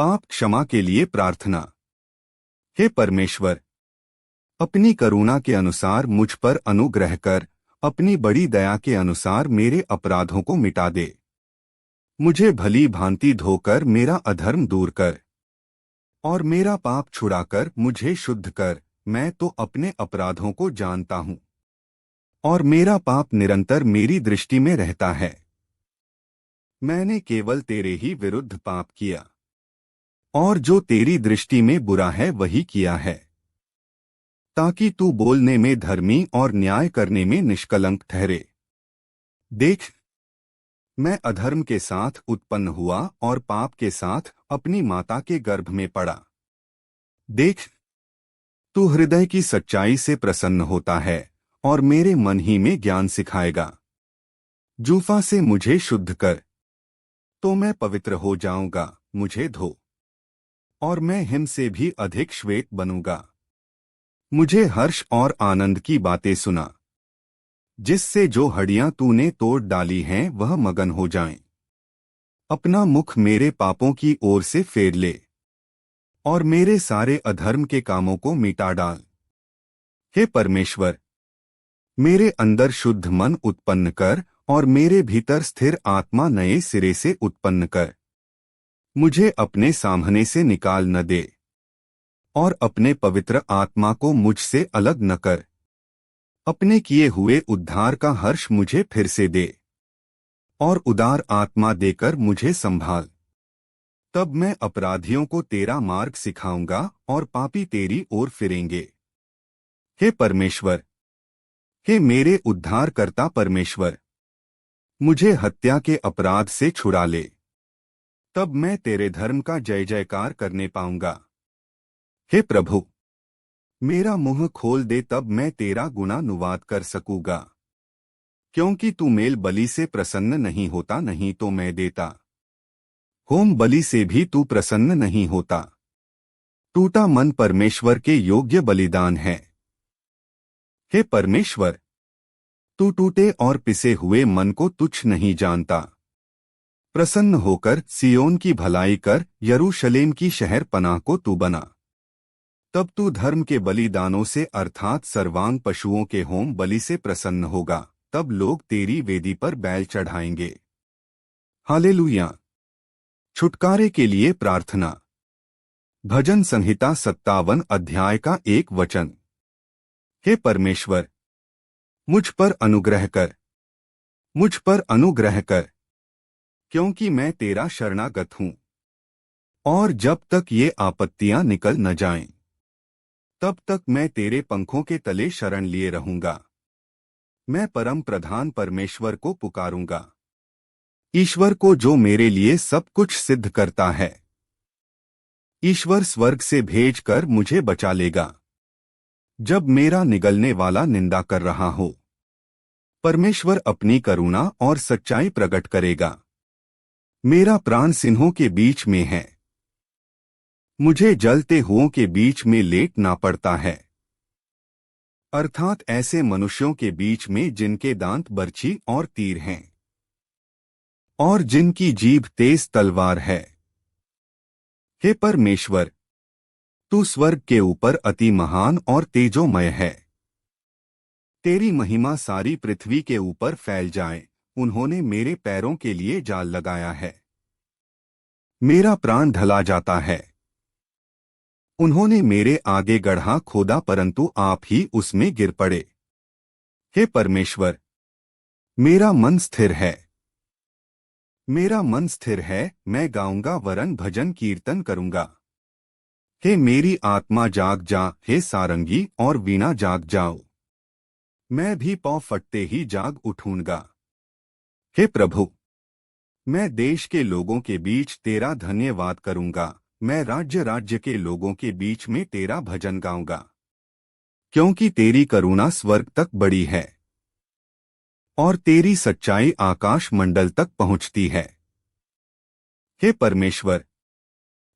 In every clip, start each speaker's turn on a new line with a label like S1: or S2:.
S1: पाप क्षमा के लिए प्रार्थना। हे परमेश्वर, अपनी करुणा के अनुसार मुझ पर अनुग्रह कर, अपनी बड़ी दया के अनुसार मेरे अपराधों को मिटा दे। मुझे भली भांति धोकर मेरा अधर्म दूर कर और मेरा पाप छुड़ाकर मुझे शुद्ध कर। मैं तो अपने अपराधों को जानता हूँ और मेरा पाप निरंतर मेरी दृष्टि में रहता है। मैंने केवल तेरे ही विरुद्ध पाप किया और जो तेरी दृष्टि में बुरा है वही किया है, ताकि तू बोलने में धर्मी और न्याय करने में निष्कलंक ठहरे। देख, मैं अधर्म के साथ उत्पन्न हुआ और पाप के साथ अपनी माता के गर्भ में पड़ा। देख, तू हृदय की सच्चाई से प्रसन्न होता है और मेरे मन ही में ज्ञान सिखाएगा। जूफा से मुझे शुद्ध कर, तो मैं पवित्र हो जाऊंगा। मुझे धो और मैं हिम से भी अधिक श्वेत बनूंगा। मुझे हर्ष और आनंद की बातें सुना, जिससे जो हड्डियां तूने तोड़ डाली हैं वह मगन हो जाएं। अपना मुख मेरे पापों की ओर से फेर ले और मेरे सारे अधर्म के कामों को मिटा डाल। हे परमेश्वर, मेरे अंदर शुद्ध मन उत्पन्न कर और मेरे भीतर स्थिर आत्मा नए सिरे से उत्पन्न कर। मुझे अपने सामने से निकाल न दे और अपने पवित्र आत्मा को मुझसे अलग न कर। अपने किए हुए उद्धार का हर्ष मुझे फिर से दे और उदार आत्मा देकर मुझे संभाल। तब मैं अपराधियों को तेरा मार्ग सिखाऊंगा और पापी तेरी ओर फिरेंगे। हे परमेश्वर, हे मेरे उद्धारकर्ता परमेश्वर, मुझे हत्या के अपराध से छुड़ा ले। तब मैं तेरे धर्म का जय जयकार करने पाऊंगा। हे प्रभु, मेरा मुंह खोल दे, तब मैं तेरा गुणानुवाद कर सकूंगा। क्योंकि तू मेल बलि से प्रसन्न नहीं होता, नहीं तो मैं देता। होम बलि से भी तू प्रसन्न नहीं होता। टूटा मन परमेश्वर के योग्य बलिदान है। हे परमेश्वर, तू टूटे और पिसे हुए मन को तुच्छ नहीं जानता। प्रसन्न होकर सियोन की भलाई कर, यरूशलेम की शहर पनाह को तू बना। तब तू धर्म के बलिदानों से अर्थात सर्वांग पशुओं के होम बलि से प्रसन्न होगा। तब लोग तेरी वेदी पर बैल चढ़ाएंगे। हालेलुया। छुटकारे के लिए प्रार्थना। भजन संहिता 57 अध्याय का 1 वचन। हे परमेश्वर, मुझ पर अनुग्रह कर, मुझ पर अनुग्रह कर, क्योंकि मैं तेरा शरणागत हूँ। और जब तक ये आपत्तियां निकल न जाएं, तब तक मैं तेरे पंखों के तले शरण लिए रहूंगा। मैं परम प्रधान परमेश्वर को पुकारूंगा, ईश्वर को जो मेरे लिए सब कुछ सिद्ध करता है। ईश्वर स्वर्ग से भेजकर मुझे बचा लेगा जब मेरा निगलने वाला निंदा कर रहा हो। परमेश्वर अपनी करुणा और सच्चाई प्रकट करेगा। मेरा प्राण सिंहों के बीच में है, मुझे जलते हुओं के बीच में लेटना पड़ता है, अर्थात ऐसे मनुष्यों के बीच में जिनके दांत बर्छी और तीर हैं और जिनकी जीभ तेज तलवार है। हे परमेश्वर, तू स्वर्ग के ऊपर अति महान और तेजोमय है। तेरी महिमा सारी पृथ्वी के ऊपर फैल जाए। उन्होंने मेरे पैरों के लिए जाल लगाया है, मेरा प्राण ढला जाता है। उन्होंने मेरे आगे गड्ढा खोदा, परंतु आप ही उसमें गिर पड़े। हे परमेश्वर, मेरा मन स्थिर है, मेरा मन स्थिर है। मैं गाऊंगा वरन भजन कीर्तन करूंगा। हे मेरी आत्मा जाग जा, हे सारंगी और वीणा जाग जाओ। मैं भी पौ फटते ही जाग उठूंगा। हे प्रभु, मैं देश के लोगों के बीच तेरा धन्यवाद करूंगा। मैं राज्य राज्य के लोगों के बीच में तेरा भजन गाऊंगा, क्योंकि तेरी करुणा स्वर्ग तक बड़ी है और तेरी सच्चाई आकाश मंडल तक पहुंचती है। हे परमेश्वर,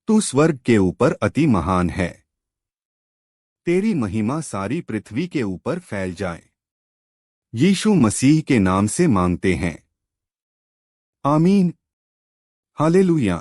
S1: तू स्वर्ग के ऊपर अति महान है। तेरी महिमा सारी पृथ्वी के ऊपर फैल जाए। यीशु मसीह के नाम से मांगते हैं, आमीन। हालेलुया।